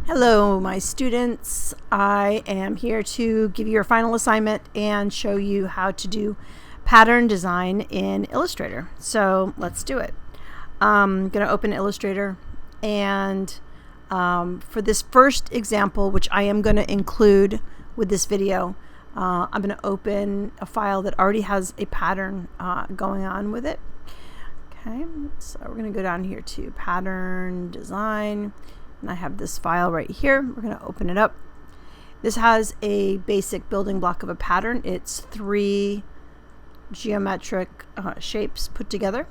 Hello, my students. I am here to give you your final assignment and show you how to do pattern design in Illustrator. So let's do it. I'm going to open Illustrator, and for this first example, which I am going to include with this video, I'm going to open a file that already has a pattern going on with it. Okay, so we're going to go down here to pattern design. And I have this file right here. We're going to open it up. This has a basic building block of a pattern. It's 3 geometric shapes put together.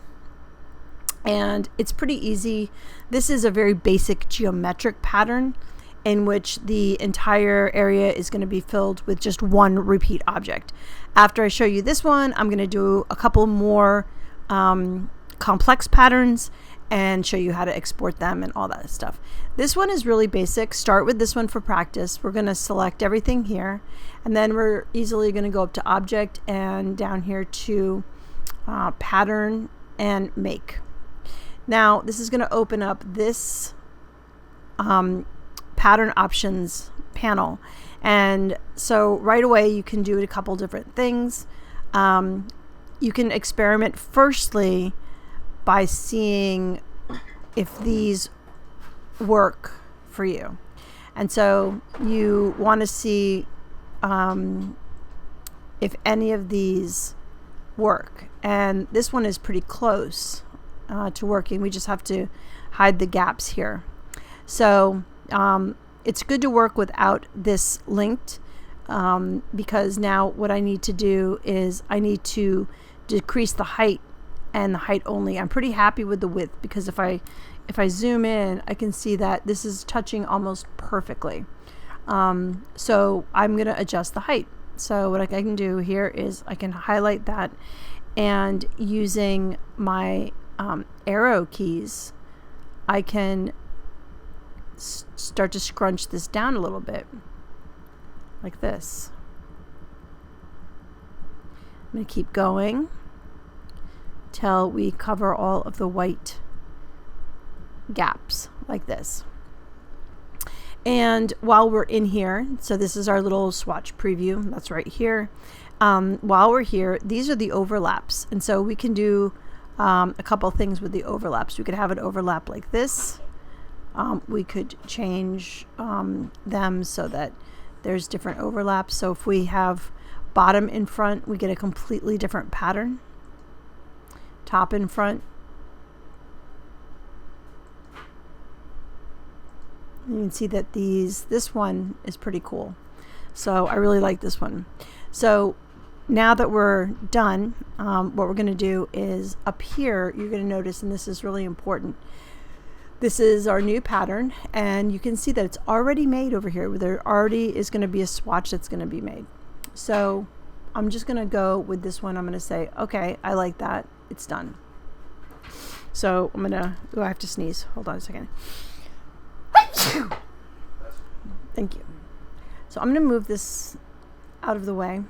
And it's pretty easy. This is a very basic geometric pattern in which the entire area is going to be filled with just one repeat object. After I show you this one, I'm going to do a couple more complex patterns and show you how to export them and all that stuff. This one is really basic. Start with this one for practice. We're going to select everything here, and then we're easily going to go up to object and down here to pattern and make. Now this is going to open up this pattern options panel, and so right away you can do a couple different things. You can experiment firstly by seeing if these work for you. And so you want to see if any of these work. And this one is pretty close to working. We just have to hide the gaps here. So it's good to work without this linked because now what I need to do is I need to decrease the height and the height only. I'm pretty happy with the width because if I zoom in, I can see that this is touching almost perfectly. So I'm going to adjust the height. So what I can do here is I can highlight that, and using my arrow keys, I can start to scrunch this down a little bit like this. I'm going to keep going till we cover all of the white gaps like this. And while we're in here, so this is our little swatch preview, that's right here. While we're here, these are the overlaps, and so we can do a couple things with the overlaps. We could have an overlap like this. We could change them so that there's different overlaps. So if we have bottom in front, we get a completely different pattern. Top in front. You can see that this one is pretty cool. So I really like this one. So now that we're done, what we're going to do is up here, you're going to notice, and this is really important, this is our new pattern, and you can see that it's already made over here. There already is going to be a swatch that's going to be made. So I'm just going to go with this one. I'm going to say, okay, I like that. It's done. So I'm going to, I have to sneeze. Hold on a second. Thank you. So I'm going to move this out of the way,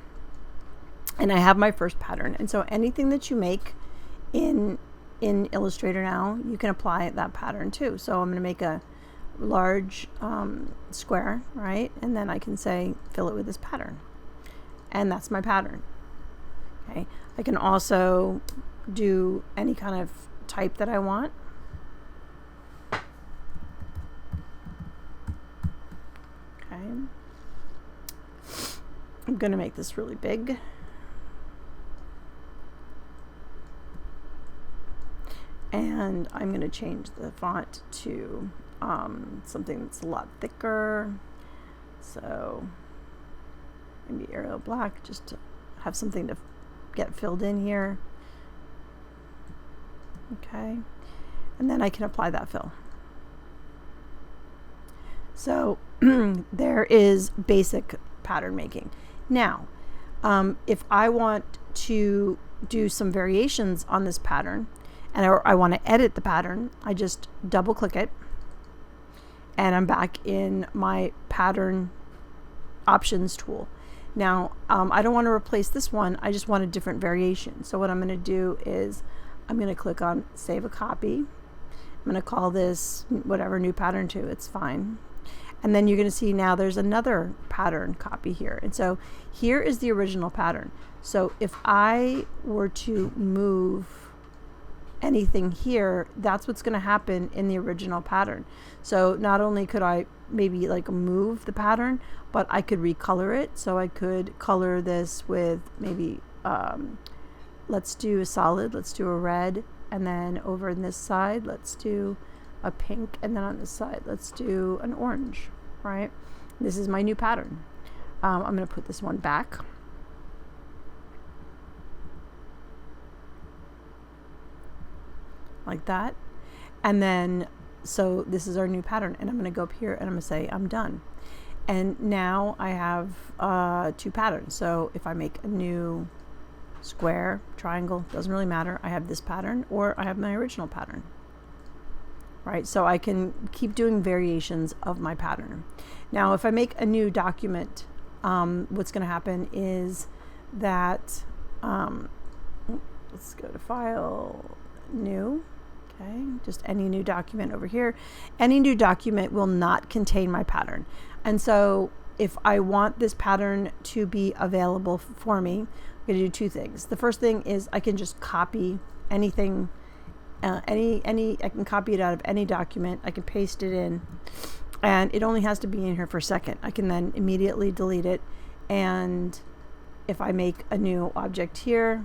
and I have my first pattern. And so anything that you make in Illustrator now, you can apply that pattern too. So I'm going to make a large square, right? And then I can say fill it with this pattern, and that's my pattern. Okay. I can also do any kind of type that I want. Okay. I'm going to make this really big. And I'm going to change the font to something that's a lot thicker. So maybe Arial Black, just to have something to get filled in here. Okay. And then I can apply that fill. So there is basic pattern making. Now, if I want to do some variations on this pattern, and I want to edit the pattern, I just double click it, and I'm back in my pattern options tool. Now, I don't want to replace this one. I just want a different variation. So what I'm going to do is I'm going to click on Save a Copy. I'm going to call this whatever, new pattern 2. It's fine. And then you're going to see now there's another pattern copy here. And so here is the original pattern. So if I were to move anything here, that's what's going to happen in the original pattern. So not only could I maybe like move the pattern, but I could recolor it. So I could color this with maybe, let's do a solid, let's do a red, and then over on this side, let's do a pink, and then on this side, let's do an orange, right? This is my new pattern. I'm going to put this one back. Like that. And then, so this is our new pattern, and I'm going to go up here and I'm going to say I'm done. And now I have 2 patterns. So if I make a new square, triangle, doesn't really matter. I have this pattern or I have my original pattern, right? So I can keep doing variations of my pattern. Now, if I make a new document, what's going to happen is that, let's go to File, New. Okay, just any new document over here. Any new document will not contain my pattern. And so if I want this pattern to be available for me, I'm going to do 2 things. The first thing is I can just copy anything, I can copy it out of any document. I can paste it in, and it only has to be in here for a second. I can then immediately delete it. And if I make a new object here,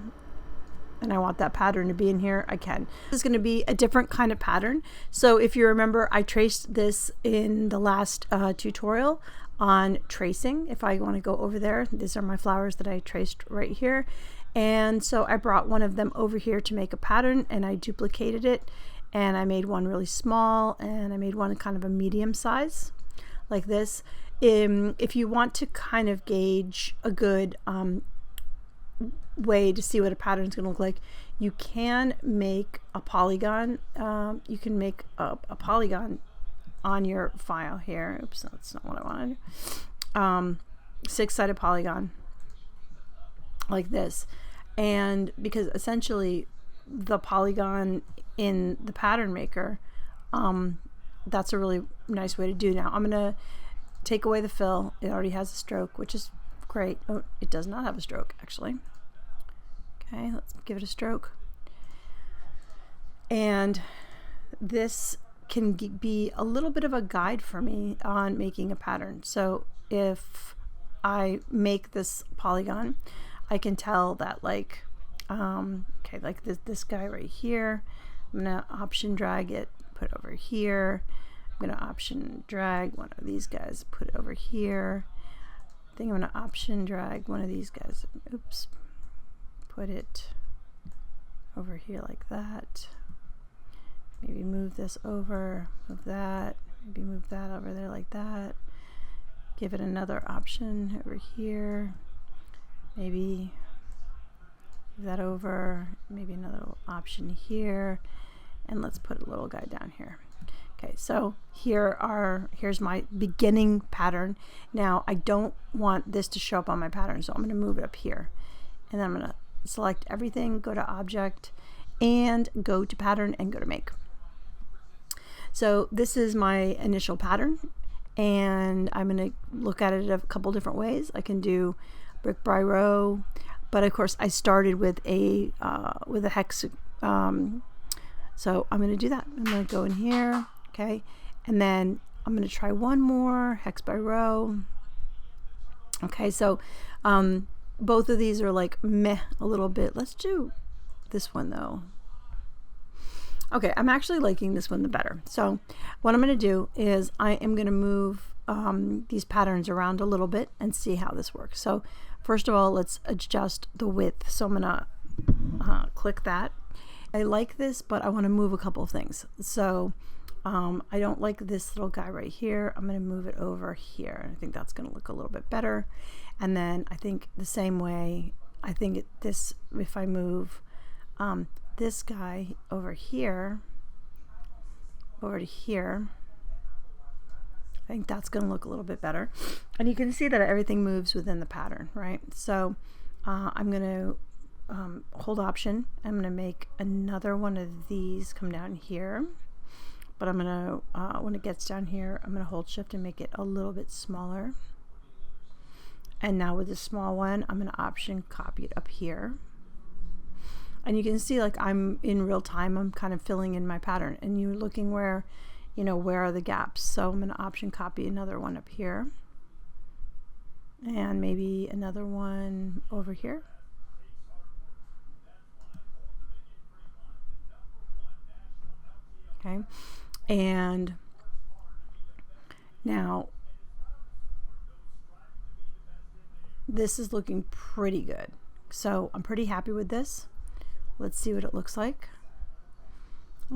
and I want that pattern to be in here, I can. This is going to be a different kind of pattern. So if you remember, I traced this in the last tutorial on tracing. If I want to go over there, these are my flowers that I traced right here. And so I brought one of them over here to make a pattern, and I duplicated it, and I made one really small, and I made one kind of a medium size like this. If you want to kind of gauge a good way to see what a pattern is going to look like, you can make a polygon. You can make a polygon on your file here. Oops, that's not what I wanted. 6-sided polygon like this. And because essentially the polygon in the pattern maker, that's a really nice way to do. Now I'm going to take away the fill. It already has a stroke, which is great. Oh, it does not have a stroke actually. Okay, let's give it a stroke. And this can be a little bit of a guide for me on making a pattern. So if I make this polygon, I can tell that like, okay, like this guy right here, I'm gonna option drag it, put it over here. I'm gonna option drag one of these guys, put it over here. I think I'm gonna option drag one of these guys, oops. Put it over here like that. Maybe move this over, move that, maybe move that over there like that. Give it another option over here. Maybe move that over, maybe another option here. And let's put a little guy down here. Okay, so here's my beginning pattern. Now I don't want this to show up on my pattern, so I'm going to move it up here. And then I'm going to select everything, go to object, and go to pattern and go to make. So this is my initial pattern, and I'm going to look at it a couple different ways. I can do brick by row, but of course I started with a hex. So I'm going to do that. I'm going to go in here, okay, and then I'm going to try one more hex by row. Okay, so both of these are like meh a little bit. Let's do this one though. Okay, I'm actually liking this one the better. So what I'm going to do is I am going to move these patterns around a little bit and see how this works. So first of all, let's adjust the width. So I'm going to click that. I like this, but I want to move a couple of things. So I don't like this little guy right here. I'm going to move it over here. I think that's going to look a little bit better. And then I think the same way, I think if I move this guy over here, over to here, I think that's going to look a little bit better. And you can see that everything moves within the pattern, right? So I'm going to hold option. I'm going to make another one of these come down here. but I'm gonna, when it gets down here, I'm gonna hold shift and make it a little bit smaller. And now with the small one, I'm gonna option copy it up here. And you can see, like, I'm in real time, I'm kind of filling in my pattern, and you're looking where, you know, where are the gaps. So I'm gonna option copy another one up here, and maybe another one over here. Okay, and now this is looking pretty good. So I'm pretty happy with this. Let's see what it looks like.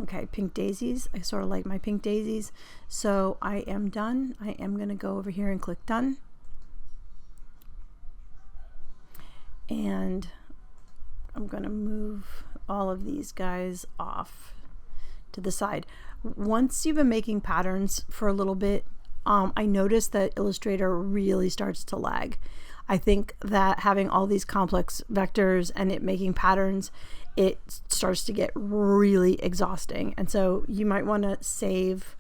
Okay, pink daisies. I sort of like my pink daisies. So I am done. I am going to go over here and click done. And I'm going to move all of these guys off to the side. Once you've been making patterns for a little bit, I noticed that Illustrator really starts to lag. I think that having all these complex vectors and it making patterns, it starts to get really exhausting. And so you might want to save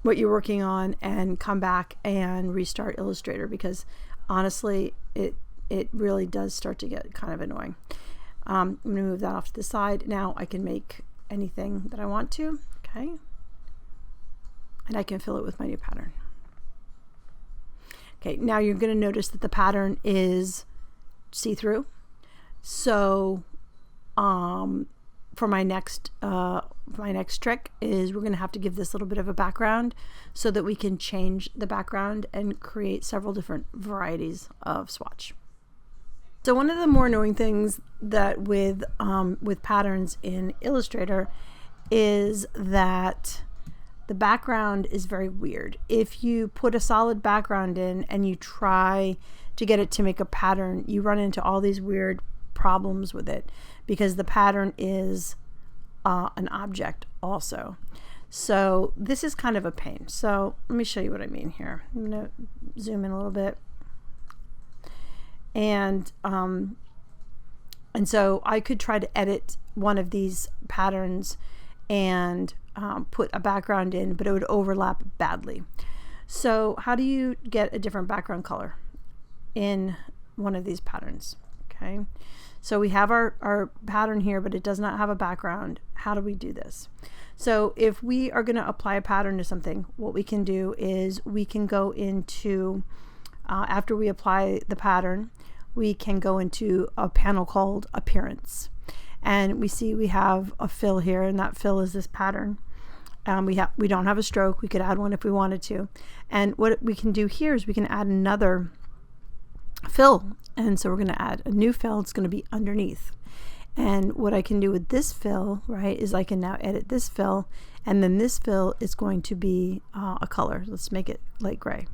what you're working on and come back and restart Illustrator, because honestly, it really does start to get kind of annoying. I'm going to move that off to the side. Now I can make anything that I want to, okay? And I can fill it with my new pattern. Okay, now you're going to notice that the pattern is see-through. So for my next trick is we're going to have to give this a little bit of a background so that we can change the background and create several different varieties of swatch. So one of the more annoying things that with patterns in Illustrator is that the background is very weird. If you put a solid background in and you try to get it to make a pattern, you run into all these weird problems with it because the pattern is an object also. So this is kind of a pain. So let me show you what I mean here. I'm going to zoom in a little bit. And so I could try to edit one of these patterns and put a background in, but it would overlap badly. So how do you get a different background color in one of these patterns? Okay, so we have our pattern here, but it does not have a background. How do we do this? So if we are going to apply a pattern to something, what we can do is we can go into, after we apply the pattern, we can go into a panel called Appearance. And we see we have a fill here, and that fill is this pattern. We don't have a stroke. We could add one if we wanted to. And what we can do here is we can add another fill. And so we're going to add a new fill. It's going to be underneath. And what I can do with this fill, right, is I can now edit this fill, and then this fill is going to be a color. Let's make it light gray.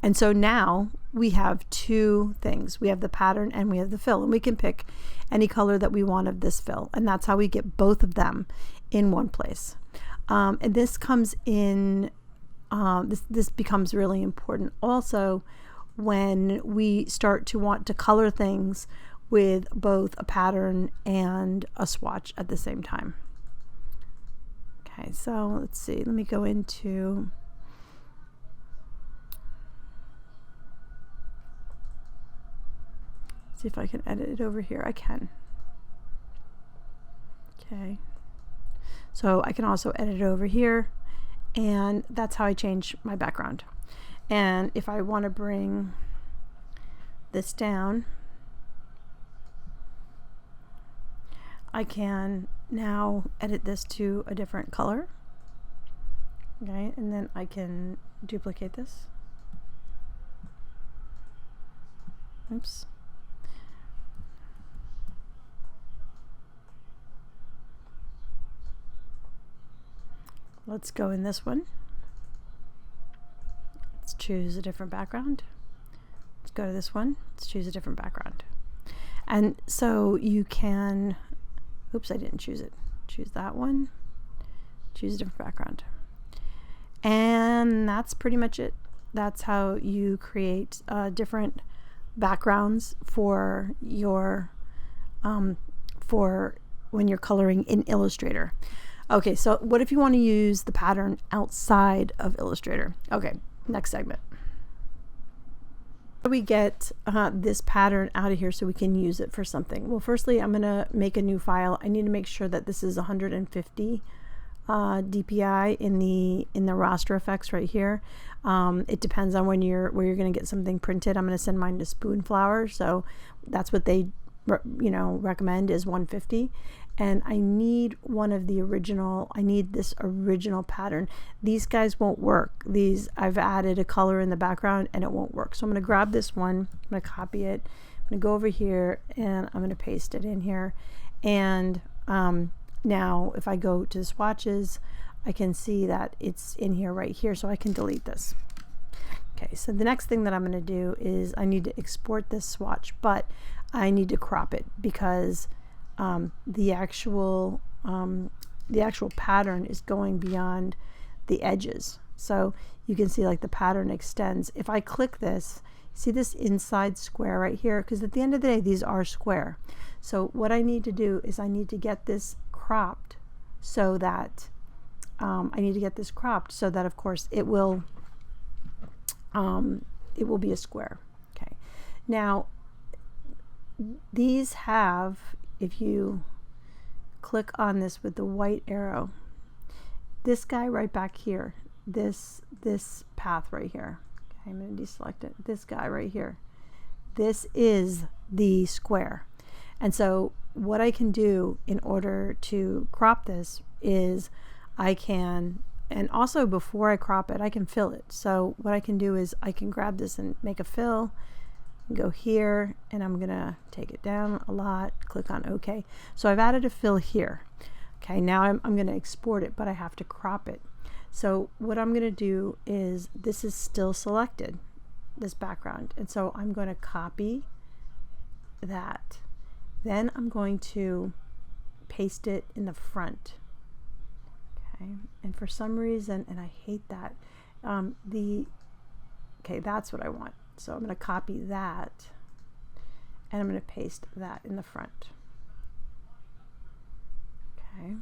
And so now we have two things. We have the pattern and we have the fill, and we can pick any color that we want of this fill. And that's how we get both of them in one place. And this comes in, this becomes really important also when we start to want to color things with both a pattern and a swatch at the same time. Okay, so let's see, let me go into, see if I can edit it over here. I can. Okay. So I can also edit it over here, and that's how I change my background. And if I want to bring this down, I can now edit this to a different color. Okay, and then I can duplicate this. Oops. Let's go in this one. Let's choose a different background. Let's go to this one. Let's choose a different background. And so you can, oops, I didn't choose it. Choose that one. Choose a different background. And that's pretty much it. That's how you create different backgrounds for your, for when you're coloring in Illustrator. Okay, so what if you want to use the pattern outside of Illustrator? Okay, next segment. How do we get this pattern out of here so we can use it for something? Well, firstly, I'm going to make a new file. I need to make sure that this is 150 DPI in the raster effects right here. It depends on where you're going to get something printed. I'm going to send mine to Spoonflower, so that's what they recommend is 150. And I need one of the original. I need this original pattern. These guys won't work. These, I've added a color in the background and it won't work. So I'm going to grab this one. I'm going to copy it. I'm going to go over here and I'm going to paste it in here. And now if I go to swatches, I can see that it's in here right here, so I can delete this. Okay, so the next thing that I'm going to do is I need to export this swatch, but I need to crop it because the actual pattern is going beyond the edges. So you can see like the pattern extends. If I click this, see this inside square right here, because at the end of the day these are square. So what I need to do is I need to get this cropped so that of course it will be a square. Okay, now these have, if you click on this with the white arrow, this guy right back here, this path right here, okay, I'm going to deselect it, this guy right here, this is the square. And so what I can do in order to crop this is I can, and also before I crop it, I can fill it. So what I can do is I can grab this and make a fill, go here, and I'm gonna take it down a lot, click on OK. So I've added a fill here. Okay, now I'm gonna export it, but I have to crop it. So what I'm gonna do is, this is still selected, this background, and so I'm going to copy that. Then I'm going to paste it in the front. Okay, and for some reason, and I hate that, okay, that's what I want. So I'm going to copy that and I'm going to paste that in the front. Okay.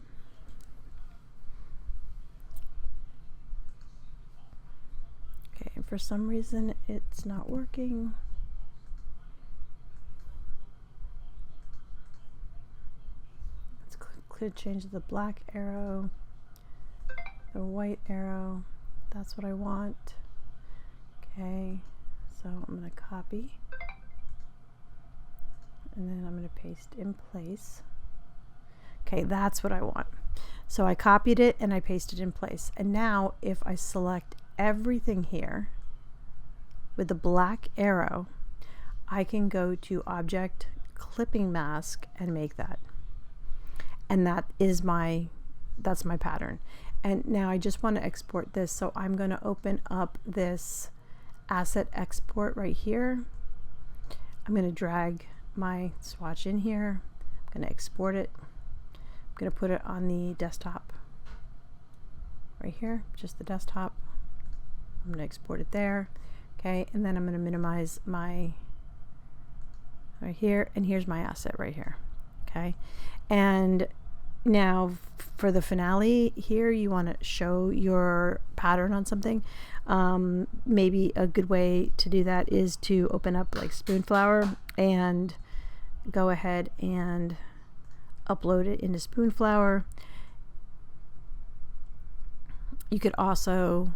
Okay, and for some reason it's not working. Let's click change the black arrow, the white arrow. That's what I want. Okay. So I'm going to copy and then I'm going to paste in place. Okay, that's what I want. So I copied it and I pasted in place. And now if I select everything here with the black arrow, I can go to Object, Clipping Mask, and make that. And that's my pattern. And now I just want to export this. So I'm going to open up this asset export right here. I'm going to drag my swatch in here. I'm going to export it. I'm going to put it on the desktop right here, just the desktop. I'm going to export it there. Okay, and then I'm going to minimize my right here, and here's my asset right here. Okay, and now for the finale here, you want to show your pattern on something. Maybe a good way to do that is to open up like Spoonflower and go ahead and upload it into Spoonflower. You could also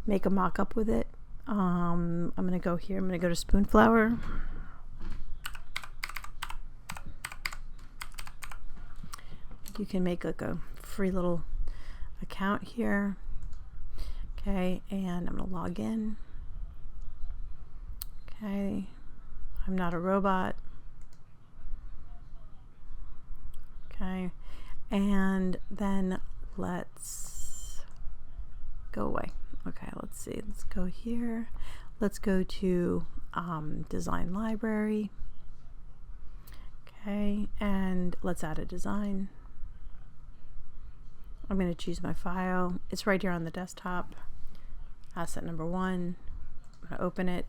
make a mock-up with it. I'm going to go here. I'm going to go to Spoonflower. You can make like a free little account here. Okay, and I'm going to log in. Okay, I'm not a robot. Okay, and then let's go away. Okay, let's see. Let's go here. Let's go to Design Library. Okay, and let's add a design. I'm going to choose my file. It's right here on the desktop. Asset number 1. I'm going to open it.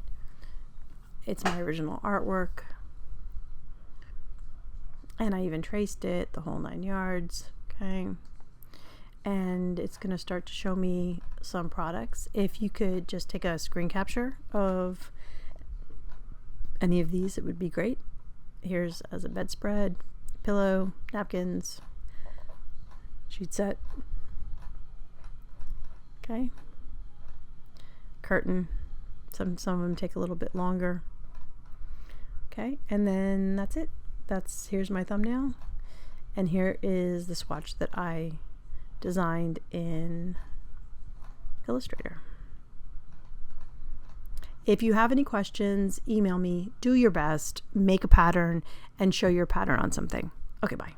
It's my original artwork. And I even traced it, the whole 9 yards. Okay. And it's going to start to show me some products. If you could just take a screen capture of any of these, it would be great. Here's as a bedspread, pillow, napkins, sheet set. Okay. Curtain. Some of them take a little bit longer. Okay, and then that's it. Here's my thumbnail, and here is the swatch that I designed in Illustrator. If you have any questions, email me. Do your best, make a pattern, and show your pattern on something. Okay, bye.